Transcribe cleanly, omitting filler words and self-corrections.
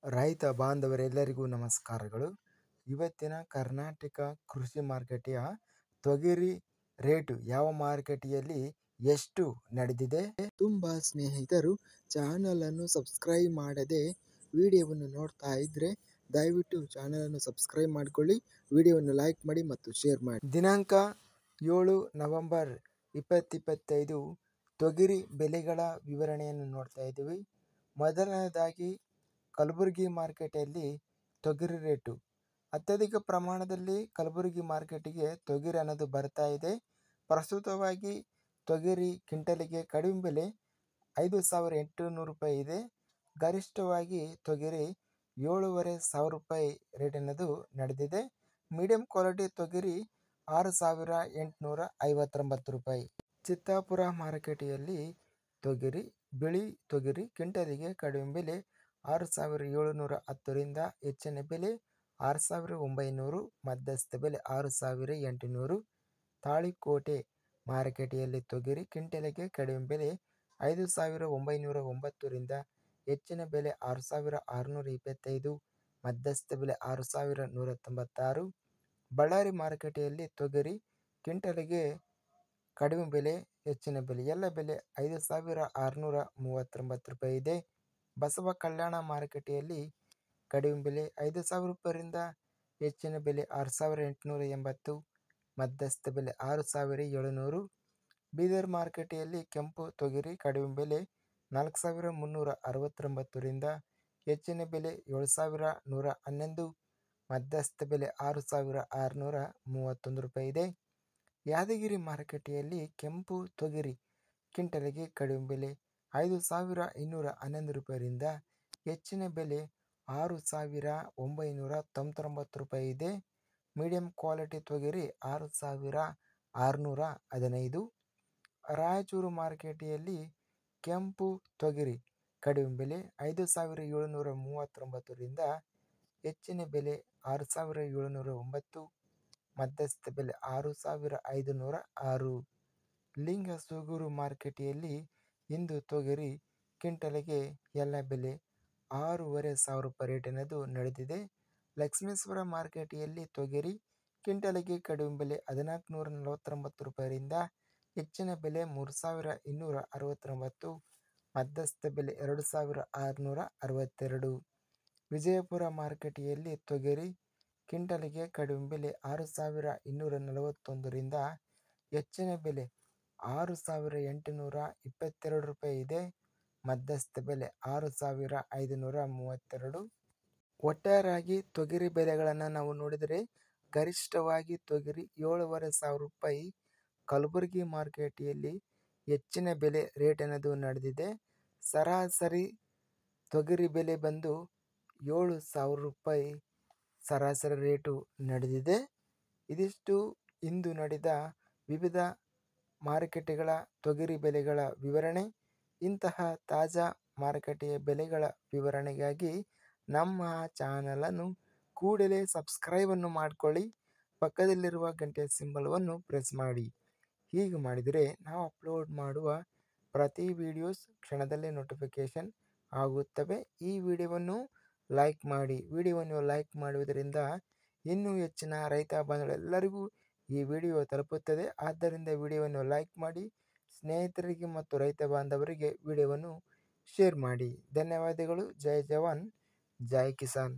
ರೈತ ಬಾಂಧವರೆಲ್ಲರಿಗೂ ನಮಸ್ಕಾರಗಳು. ಇವತ್ತಿನ ಕರ್ನಾಟಕ ಕೃಷಿ ಮಾರುಕಟ್ಟೆಯ ತೊಗರಿ ರೇಟು ಯಾವ ಮಾರುಕಟ್ಟೆಯಲ್ಲಿ ಎಷ್ಟು ನಡೆದಿದೆ? ತುಂಬ ಸ್ನೇಹಿತರು ಚಾನಲನ್ನು ಸಬ್ಸ್ಕ್ರೈಬ್ ಮಾಡದೆ ವಿಡಿಯೋವನ್ನು ನೋಡ್ತಾ ಇದ್ದರೆ ದಯವಿಟ್ಟು ಚಾನಲನ್ನು ಸಬ್ಸ್ಕ್ರೈಬ್ ಮಾಡಿಕೊಳ್ಳಿ, ವಿಡಿಯೋವನ್ನು ಲೈಕ್ ಮಾಡಿ ಮತ್ತು ಶೇರ್ ಮಾಡಿ. ದಿನಾಂಕ 7 ನವೆಂಬರ್ 2025 ತೊಗರಿ ಬೆಲೆಗಳ ವಿವರಣೆಯನ್ನು ನೋಡ್ತಾ ಇದ್ದೀವಿ. ಮೊದಲನೇದಾಗಿ ಕಲಬುರಗಿ ಮಾರುಕಟ್ಟೆಯಲ್ಲಿ ತೊಗರಿ ರೇಟು ಅತ್ಯಧಿಕ ಪ್ರಮಾಣದಲ್ಲಿ ಕಲಬುರಗಿ ಮಾರುಕಟ್ಟೆಗೆ ತೊಗರಿ ಅನ್ನೋದು ಬರ್ತಾ ಇದೆ. ಪ್ರಸ್ತುತವಾಗಿ ತೊಗರಿ ಕ್ವಿಂಟಲಿಗೆ ಕಡಿಮೆ ಬೆಲೆ 5,800 ರೂಪಾಯಿ ಇದೆ. ಗರಿಷ್ಠವಾಗಿ ತೊಗರಿ 7,500 ರೂಪಾಯಿ ರೇಟ್ ಅನ್ನೋದು ನಡೆದಿದೆ. ಮೀಡಿಯಂ ಕ್ವಾಲಿಟಿ ತೊಗರಿ 6,859 ರೂಪಾಯಿ. ಚಿತ್ತಾಪುರ ಮಾರುಕಟ್ಟೆಯಲ್ಲಿ ತೊಗರಿ ಬಿಳಿ ತೊಗರಿ ಕ್ವಿಂಟಲಿಗೆ ಕಡಿಮೆ ಬೆಲೆ 6,710ರಿಂದ ಹೆಚ್ಚಿನ ಬೆಲೆ 6,900, ಮಧ್ಯಸ್ಥ ಬೆಲೆ 6,800. ತಾಳಿಕೋಟೆ ಮಾರುಕಟ್ಟೆಯಲ್ಲಿ ತೊಗರಿ ಕ್ವಿಂಟಲಿಗೆ ಕಡಿಮೆ ಬೆಲೆ 5,909ರಿಂದ ಹೆಚ್ಚಿನ ಬೆಲೆ 6,625, ಮಧ್ಯಸ್ಥ ಬೆಲೆ 6,196. ಬಳ್ಳಾರಿ ಮಾರುಕಟ್ಟೆಯಲ್ಲಿ ತೊಗರಿ ಕ್ವಿಂಟಲಿಗೆ ಕಡಿಮೆ ಬೆಲೆ ಹೆಚ್ಚಿನ ಬೆಲೆ ಎಲ್ಲ ಬೆಲೆ 5,639 ರೂಪಾಯಿ ಇದೆ. ಬಸವ ಕಲ್ಯಾಣ ಮಾರುಕಟ್ಟೆಯಲ್ಲಿ ಕಡಿಮೆ ಬೆಲೆ 5,000 ರೂಪಾಯಿರಿಂದ ಹೆಚ್ಚಿನ ಬೆಲೆ 6,880, ಮಧ್ಯಸ್ಥ ಬೆಲೆ 6,700. ಬೀದರ್ ಮಾರುಕಟ್ಟೆಯಲ್ಲಿ ಕೆಂಪು ತೊಗರಿ ಕಡಿಮೆ ಬೆಲೆ 4,369ರಿಂದ ಹೆಚ್ಚಿನ ಬೆಲೆ 7,111, ಮಧ್ಯಸ್ಥ ಬೆಲೆ 6,631 ರೂಪಾಯಿ ಇದೆ. ಯಾದಗಿರಿ ಮಾರುಕಟ್ಟೆಯಲ್ಲಿ ಕೆಂಪು ತೊಗರಿ ಕ್ವಿಂಟಲಿಗೆ ಕಡಿಮೆ ಬೆಲೆ 5,211 ರೂಪಾಯಿರಿಂದ ಹೆಚ್ಚಿನ ಬೆಲೆ 6,999 ರೂಪಾಯಿ ಇದೆ. ಮೀಡಿಯಂ ಕ್ವಾಲಿಟಿ ತೊಗರಿ 6,615. ರಾಯಚೂರು ಮಾರುಕಟ್ಟೆಯಲ್ಲಿ ಕೆಂಪು ತೊಗರಿ ಕಡಿಮೆ ಬೆಲೆ 5,739ರಿಂದ ಹೆಚ್ಚಿನ ಬೆಲೆ 6,709, ಮಧ್ಯಸ್ಥ ಬೆಲೆ 6,506. ಲಿಂಗಸೂಗೂರು ಮಾರುಕಟ್ಟೆಯಲ್ಲಿ ಇಂದು ತೊಗರಿ ಕ್ವಿಂಟಲಿಗೆ ಎಲ್ಲ ಬೆಲೆ 6,500 ರೂಪಾಯಿ ರೇಟ್ ಅನ್ನೋದು ನಡೆದಿದೆ. ಲಕ್ಷ್ಮೇಶ್ವರ ಮಾರುಕಟ್ಟೆಯಲ್ಲಿ ತೊಗರಿ ಕ್ವಿಂಟಲಿಗೆ ಕಡಿಮೆ ಬೆಲೆ 1,449 ರೂಪಾಯಿರಿಂದ ಹೆಚ್ಚಿನ ಬೆಲೆ 3,269, ಮಧ್ಯಸ್ಥ ಬೆಲೆ 2,662. ವಿಜಯಪುರ ಮಾರುಕಟ್ಟೆಯಲ್ಲಿ ತೊಗರಿ ಕ್ವಿಂಟಲಿಗೆ ಕಡಿಮೆ ಬೆಲೆ 6,241ರಿಂದ ಹೆಚ್ಚಿನ ಬೆಲೆ 6,822 ರೂಪಾಯಿ ಇದೆ. ಮಧ್ಯಸ್ಥ ಬೆಲೆ 6,532. ಒಟ್ಟಾರೆಯಾಗಿ ತೊಗರಿ ಬೆಲೆಗಳನ್ನು ನಾವು ನೋಡಿದರೆ ಗರಿಷ್ಠವಾಗಿ ತೊಗರಿ 7,500 ರೂಪಾಯಿ ಕಲಬುರಗಿ ಮಾರುಕಟ್ಟೆಯಲ್ಲಿ ಹೆಚ್ಚಿನ ಬೆಲೆ ರೇಟ್ ಅನ್ನೋದು ನಡೆದಿದೆ. ಸರಾಸರಿ ತೊಗರಿ ಬೆಲೆ ಬಂದು 7,000 ರೂಪಾಯಿ ಸರಾಸರಿ ರೇಟು ನಡೆದಿದೆ. ಇದಿಷ್ಟು ಇಂದು ನಡೆದ ವಿವಿಧ ಮಾರುಕಟ್ಟೆಗಳ ತೊಗರಿ ಬೆಲೆಗಳ ವಿವರಣೆ. ಇಂತಹ ತಾಜಾ ಮಾರುಕಟ್ಟೆಯ ಬೆಲೆಗಳ ವಿವರಣೆಗಾಗಿ ನಮ್ಮ ಚಾನಲನ್ನು ಕೂಡಲೇ ಸಬ್ಸ್ಕ್ರೈಬನ್ನು ಮಾಡಿಕೊಳ್ಳಿ, ಪಕ್ಕದಲ್ಲಿರುವ ಗಂಟೆ ಸಿಂಬಲವನ್ನು ಪ್ರೆಸ್ ಮಾಡಿ. ಹೀಗೆ ಮಾಡಿದರೆ ನಾವು ಅಪ್ಲೋಡ್ ಮಾಡುವ ಪ್ರತಿ ವಿಡಿಯೋಸ್ ಕ್ಷಣದಲ್ಲೇ ನೋಟಿಫಿಕೇಷನ್ ಆಗುತ್ತವೆ. ಈ ವಿಡಿಯೋವನ್ನು ಲೈಕ್ ಮಾಡಿ. ವಿಡಿಯೋವನ್ನು ಲೈಕ್ ಮಾಡುವುದರಿಂದ ಇನ್ನೂ ಹೆಚ್ಚಿನ ರೈತ ಬಾಂಧವರೆಲ್ಲರಿಗೂ ಈ ವಿಡಿಯೋ ತಲುಪುತ್ತದೆ. ಆದ್ದರಿಂದ ವಿಡಿಯೋವನ್ನು ಲೈಕ್ ಮಾಡಿ, ಸ್ನೇಹಿತರಿಗೆ ಮತ್ತು ರೈತ ಬಾಂಧವರಿಗೆ ವಿಡಿಯೋವನ್ನು ಶೇರ್ ಮಾಡಿ. ಧನ್ಯವಾದಗಳು. ಜೈ ಜವಾನ್, ಜೈ ಕಿಸಾನ್.